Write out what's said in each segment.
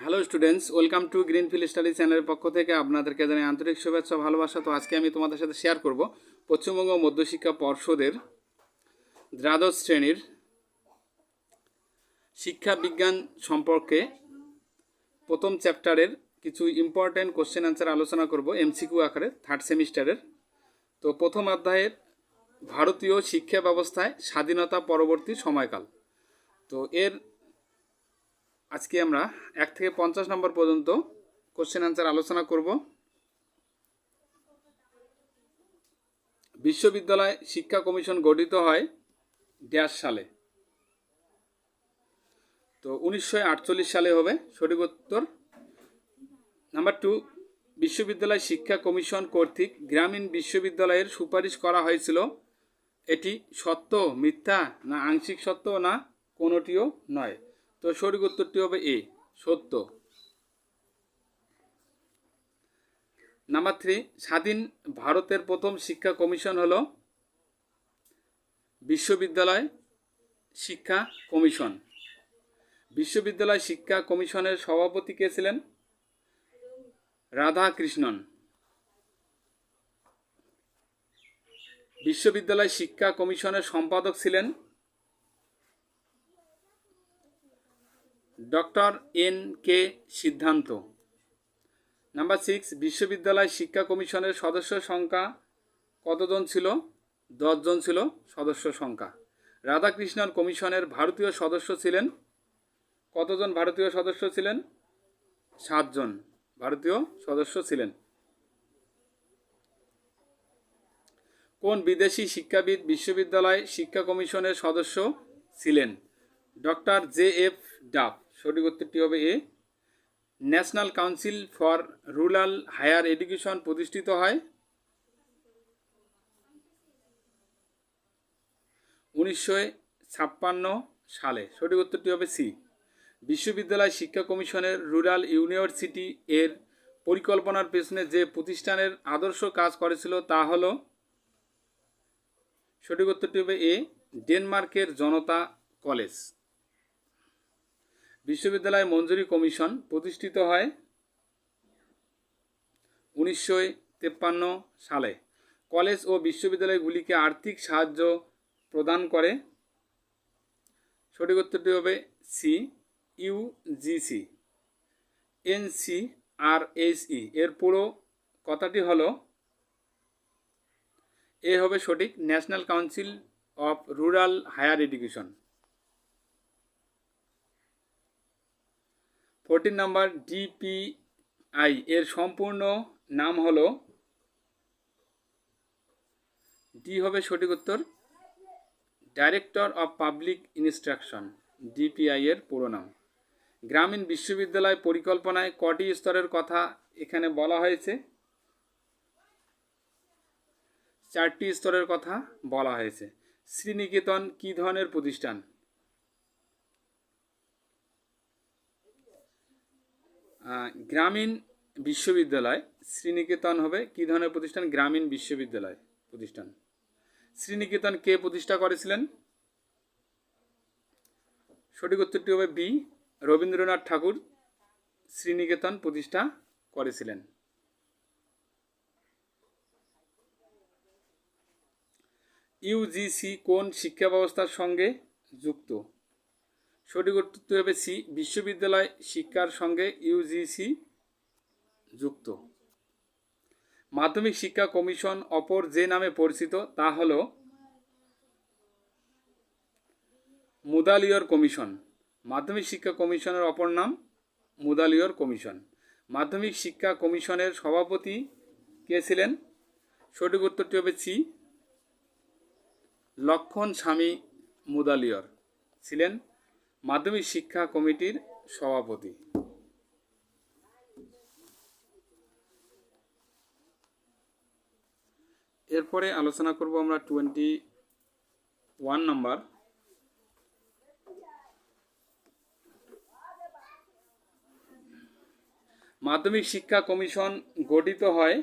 Hello students, welcome to greenfield study চ্যানেলের পক্ষ থেকে আপনাদেরকে জানাই আন্তরিক শুভেচ্ছা ভালোবাসা। তো আজকে আমি তোমাদের সাথে শেয়ার করব পশ্চিমবঙ্গ মধ্যশিক্ষা পর্ষদের দ্বাদশ শ্রেণীর শিক্ষা বিজ্ঞান সম্পর্কে প্রথম চ্যাপ্টারের কিছু ইম্পর্ট্যান্ট কোশ্চেন অ্যান্সার আলোচনা করব এমসিকিউ আকারে থার্ড সেমিস্টারের। তো প্রথম অধ্যায়ের ভারতীয় শিক্ষা ব্যবস্থায় স্বাধীনতা পরবর্তী সময়কাল। তো এর আজকে আমরা 1 থেকে 50 নম্বর পর্যন্ত কোশ্চেন অ্যান্সার আলোচনা করব। বিশ্ববিদ্যালয় শিক্ষা কমিশন গঠিত হয় ড্যাশ সালে? তো 1948 সালে হবে সঠিক উত্তর। নাম্বার 2, বিশ্ববিদ্যালয় শিক্ষা কমিশন কর্তৃক গ্রামীণ বিশ্ববিদ্যালয়ের সুপারিশ করা হয়েছিল। এটি সত্য, মিথ্যা, না আংশিক সত্য, না কোনোটিও নয়? তো সঠিক উত্তরটি হবে এ, সত্য। নাম্বার 3, স্বাধীন ভারতের প্রথম শিক্ষা কমিশন হলো বিশ্ববিদ্যালয় শিক্ষা কমিশন। বিশ্ববিদ্যালয় শিক্ষা কমিশনের সভাপতি কে ছিলেন? রাধাকৃষ্ণন। বিশ্ববিদ্যালয় শিক্ষা কমিশনের সম্পাদক ছিলেন ডক্টর এন কে সিদ্ধান্ত। নাম্বার 6, বিশ্ববিদ্যালয় শিক্ষা কমিশনের সদস্য সংখ্যা কতজন ছিল? 10 জন ছিল সদস্য সংখ্যা। রাধাকৃষ্ণন কমিশনের ভারতীয় সদস্য ছিলেন কতজন? ভারতীয় সদস্য ছিলেন 7 জন ভারতীয় সদস্য ছিলেন। কোন বিদেশি শিক্ষাবিদ বিশ্ববিদ্যালয় শিক্ষা কমিশনের সদস্য ছিলেন? Doctor J F Duff. সঠিক উত্তরটি হবে A. National council for rural higher education প্রতিষ্ঠিত হয় 1956 সালে। সঠিক উত্তরটি হবে সি। বিশ্ববিদ্যালয় শিক্ষা কমিশনের রুরাল ইউনিভার্সিটি এর পরিকল্পনার পেছনে যে প্রতিষ্ঠানের আদর্শ কাজ করেছিল তা হল? সঠিক উত্তরটি হবে এ, ডেনমার্কের জনতা কলেজ। বিশ্ববিদ্যালয় মঞ্জুরি কমিশন প্রতিষ্ঠিত হয় 1953 সালে। কলেজ ও বিশ্ববিদ্যালয়গুলিকে আর্থিক সাহায্য প্রদান করে? সঠিক উত্তরটি হবে সি, ইউজিসি। এনসিআরএসই এর পুরো কথাটি হলো? এ হবে সঠিক, national council of rural higher education. 14 নম্বর, ডিপিআই এর সম্পূর্ণ নাম হলো? ডি হবে সঠিক উত্তর, director of public instruction, DPI এর পুরো নাম। গ্রামীণ বিশ্ববিদ্যালয় পরিকল্পনায় কটি স্তরের কথা এখানে বলা হয়েছে? 4টি স্তরের কথা বলা হয়েছে। শ্রীনিকেতন কী ধরনের প্রতিষ্ঠান? গ্রামীণ বিশ্ববিদ্যালয়। শ্রীনিকেতন হবে কী ধরনের প্রতিষ্ঠান? গ্রামীণ বিশ্ববিদ্যালয় প্রতিষ্ঠান। শ্রীনিকেতন কে প্রতিষ্ঠা করেছিলেন? সঠিক উত্তরটি হবে বি, রবীন্দ্রনাথ ঠাকুর শ্রীনিকেতন প্রতিষ্ঠা করেছিলেন। ইউজিসি কোন শিক্ষা ব্যবস্থার সঙ্গে যুক্ত? সঠিক উত্তরটি হবে সি, বিশ্ববিদ্যালয় শিক্ষার সঙ্গে ইউজিসি যুক্ত। মাধ্যমিক শিক্ষা কমিশন অপর যে নামে পরিচিত তা হল? মুদালিয়র কমিশন। মাধ্যমিক শিক্ষা কমিশনের অপর নাম মুদালিয়র কমিশন। মাধ্যমিক শিক্ষা কমিশনের সভাপতি কে ছিলেন? সঠিক উত্তরটি হবে সি, লক্ষণ স্বামী মুদালিয়র ছিলেন মাধ্যমিক শিক্ষা কমিটির সভাপতি। এরপরে আলোচনা করব আমরা 21 নম্বর। মাধ্যমিক শিক্ষা কমিশন গঠিত হয়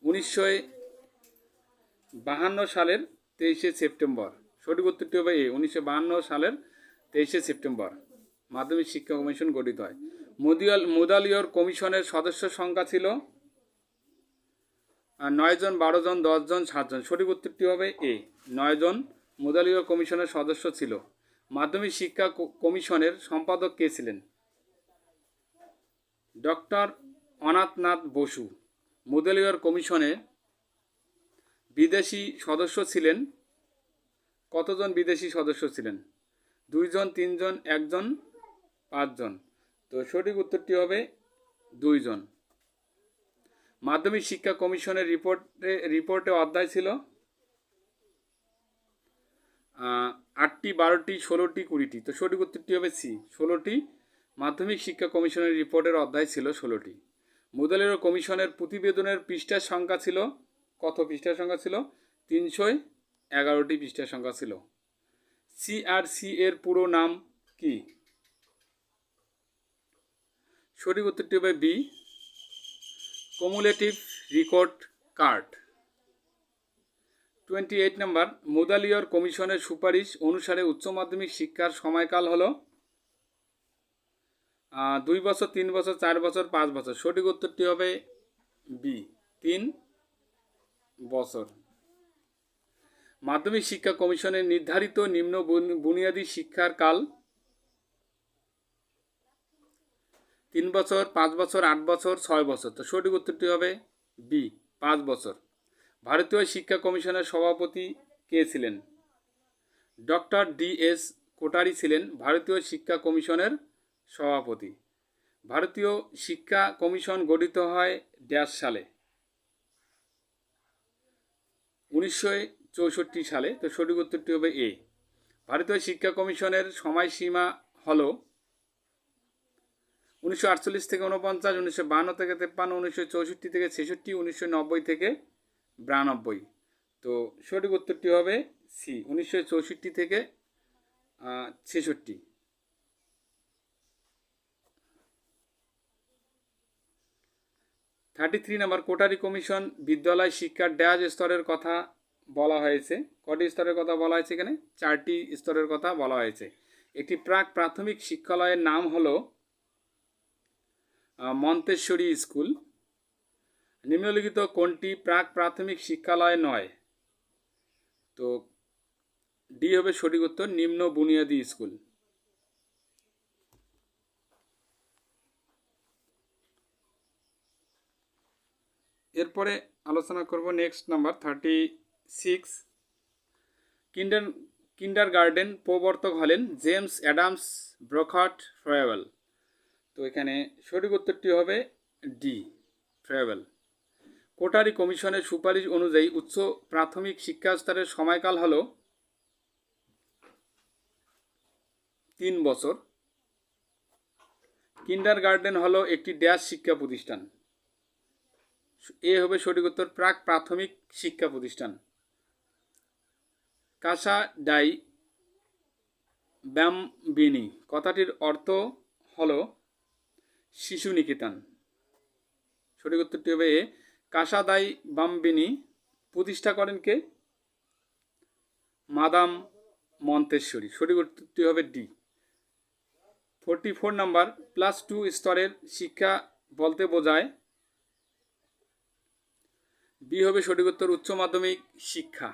1952 সালের 23শে সেপ্টেম্বর। সঠিক উত্তরটি হবে এ, 1952 সালের 23শে সেপ্টেম্বর মাধ্যমিক শিক্ষা কমিশন গঠিত হয়। মুদালিয়র কমিশনের সদস্য সংখ্যা ছিল 9 জন, 12 জন, 10 জন, 7 জন। সঠিক উত্তরটি হবে এ, 9 জন মুদালিয়র কমিশনের সদস্য ছিল। মাধ্যমিক শিক্ষা কমিশনের সম্পাদক কে ছিলেন? ডক্টর অনাথনাথ বসু। মুদালিয়র কমিশনে বিদেশি সদস্য ছিলেন কতজন? বিদেশি সদস্য ছিলেন 2 জন, 3 জন, 1 জন, 5 জন। তো সঠিক উত্তরটি হবে 2 জন। মাধ্যমিক শিক্ষা কমিশনের রিপোর্টে অধ্যায় ছিল 8টি, 12টি, 16টি, 20টি। তো সঠিক উত্তরটি হবে সি, 16টি। মাধ্যমিক শিক্ষা কমিশনের রিপোর্টের অধ্যায় ছিল 16টি। মুদালিয়র কমিশনের প্রতিবেদনের পৃষ্ঠার সংখ্যা ছিল কত? পৃষ্ঠার সংখ্যা ছিল 311টি পৃষ্ঠার সংখ্যা ছিল। সিআরসি এর পুরো নাম কি? সঠিক উত্তরটি হবে বি, কমুলেটিভ রিকর্ড কার্ড। 28 নম্বর, মুদালিয়র কমিশনের সুপারিশ অনুসারে উচ্চ মাধ্যমিক শিক্ষার সময়কাল হলো 2 বছর, 3 বছর, 4 বছর, 5 বছর। সঠিক উত্তরটি হবে বি, 3 বছর। মাধ্যমিক শিক্ষা কমিশনের নির্ধারিত নিম্ন বুনিয়াদী শিক্ষার কাল 3 বছর, 5 বছর, 8 বছর, 6 বছর। তো সঠিক উত্তরটি হবে বি, 5 বছর। ভারতীয় শিক্ষা কমিশনের সভাপতি কে ছিলেন? Doctor D S. কোটারি ছিলেন ভারতীয় শিক্ষা কমিশনের সভাপতি। ভারতীয় শিক্ষা কমিশন গঠিত হয় ড্যাশ সালে? 1964 সালে। তো সঠিক উত্তরটি হবে এ। ভারতীয় শিক্ষা কমিশনের সময়সীমা হল 1948 থেকে 49, 1952 থেকে 53, 1964 থেকে 66, 1990 থেকে 92। তো সঠিক উত্তরটি হবে সি, 1964 থেকে 66। 33 নম্বর, কোটারি কমিশন বিদ্যালয় শিক্ষার ড্যাশ স্তরের কথা বলা হয়েছে। কটি স্তরের কথা বলা হয়েছে? এখানে 4টি স্তরের কথা বলা হয়েছে। একটি প্রাক প্রাথমিক শিক্ষালয়ের নাম হলো মন্তেশ্বরী স্কুল। নিম্নলিখিত কোনটি প্রাক প্রাথমিক শিক্ষালয় নয়? তো ডি হবে সঠিক উত্তর, নিম্ন বুনিয়াদী স্কুল। এরপরে আলোচনা করব নেক্সট নাম্বার 36। কিন্ডারগার্টেন প্রবর্তক হলেন জেমস অ্যাডামস ব্রখাট ফ্রেওয়েল। তো এখানে সঠিক উত্তরটি হবে ডি, ফ্রেওয়েল। কোটারি কমিশনের সুপারিশ অনুযায়ী উচ্চ প্রাথমিক শিক্ষা স্তরের সময়কাল হল 3 বছর। কিন্ডারগার্টেন হলো একটি ড্যাশ শিক্ষা প্রতিষ্ঠান? এ হবে সঠিক উত্তর, প্রাক প্রাথমিক শিক্ষা প্রতিষ্ঠান। কাসা ডাই ব্যাম্বিনি কথাটির অর্থ হলো শিশু নিকেতন। সঠিক উত্তরটি হবে এ, কাসা দাই বাম্বিনি প্রতিষ্ঠা করেন কে? Madame Montessori. সঠিক উত্তরটি হবে ডি। 44 নম্বর, +2 স্তরের শিক্ষা বলতে বোঝায়? বি হবে সঠিক উত্তর, উচ্চ মাধ্যমিক শিক্ষা।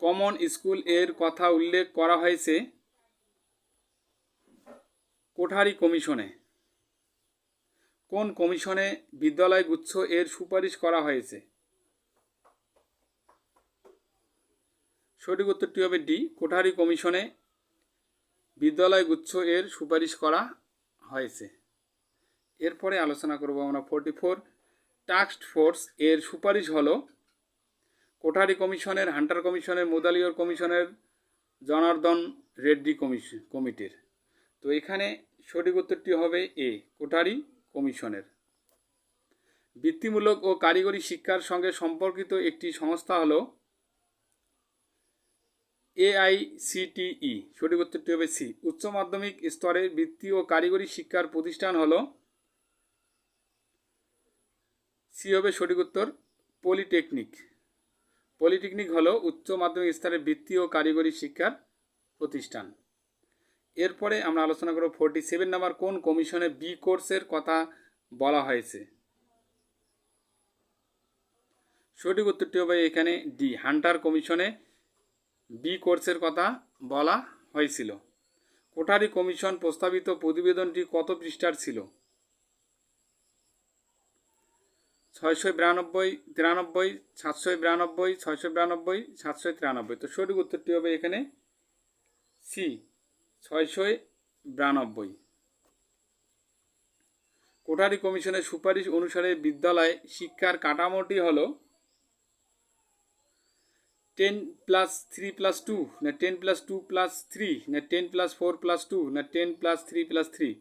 কমন স্কুল এর কথা উল্লেখ করা হয়েছে কোঠারি কমিশনে? কোন কমিশনে বিদ্যালয় গুচ্ছ এর সুপারিশ করা হয়েছে? সঠিক উত্তরটি হবে ডি, কোঠারি কমিশনে বিদ্যালয় গুচ্ছ এর সুপারিশ করা হয়েছে। এরপরে আলোচনা করব আমরা 44। টাস্ক ফোর্স এর সুপারিশ হলো কোঠারি কমিশনের, হান্টার কমিশনের, মুদালিয়র কমিশনের, জনার্দন রেড্ডি কমিটির। তো এখানে সঠিক উত্তরটি হবে এ, কোঠারি কমিশনের। বৃত্তিমূলক ও কারিগরি শিক্ষার সঙ্গে সম্পর্কিত একটি সংস্থা হলো AICTE। সঠিক উত্তরটি হবে সি। উচ্চ মাধ্যমিক স্তরে বৃত্তি ও কারিগরি শিক্ষার প্রতিষ্ঠান হলো সি হবে সঠিক উত্তর, পলিটেকনিক। পলিটেকনিক হলো উচ্চ মাধ্যমিক স্তরে বৃত্তি ও কারিগরি শিক্ষার প্রতিষ্ঠান। এরপরে আমরা আলোচনা করব 47 নাম্বার, কোন কমিশনে বি কোর্সের কথা বলা হয়েছে? সঠিক উত্তরটি হবে এখানে ডি, হান্টার কমিশনে বি কোর্সের কথা বলা হয়েছিল। কোঠারি কমিশন প্রস্তাবিত প্রতিবেদনটি কত পৃষ্ঠার ছিল? 692, 93, 792, 692, 793। তো সঠিক উত্তরটি হবে এখানে সি, 692। কোঠারি কমিশনের সুপারিশ অনুসারে বিদ্যালয় শিক্ষার কাঠামোটি হল 10+3+2 না 10+2+3 না 10+4+2 না 10+3+3।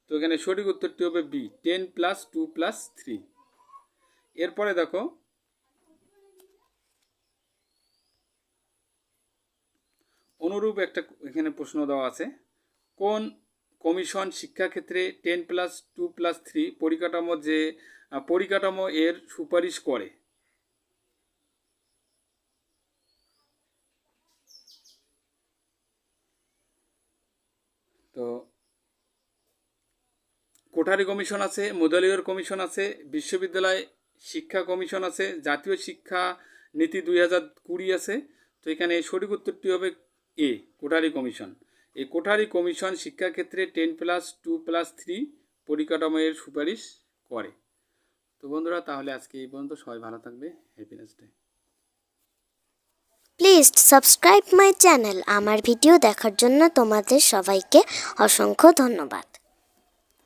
তো এখানে সঠিক উত্তরটি হবে বি, 10+2+3। এরপরে দেখো অনুরূপ একটা এখানে প্রশ্ন দেওয়া আছে, কোন কমিশন শিক্ষাক্ষেত্রে 10+2+3 পরিকাঠামো এর সুপারিশ করে? তো কোঠারি কমিশন আছে, মুদালিয়র কমিশন আছে, বিশ্ববিদ্যালয় শিক্ষা কমিশন আছে, জাতীয় শিক্ষা নীতি 2020 আছে। তো এখানে সঠিক উত্তরটি হবে এ, কোঠারি কমিশন। এই কোঠারি কমিশন শিক্ষাক্ষেত্রে 10+2+3 পরিকাঠামো এর সুপারিশ করে। তো বন্ধুরা, তাহলে আজকে এই পর্যন্ত। সবাই ভালো থাকবে। Happiness day. Please subscribe my channel. আমার ভিডিও দেখার জন্য তোমাদের সবাইকে অসংখ্য ধন্যবাদ।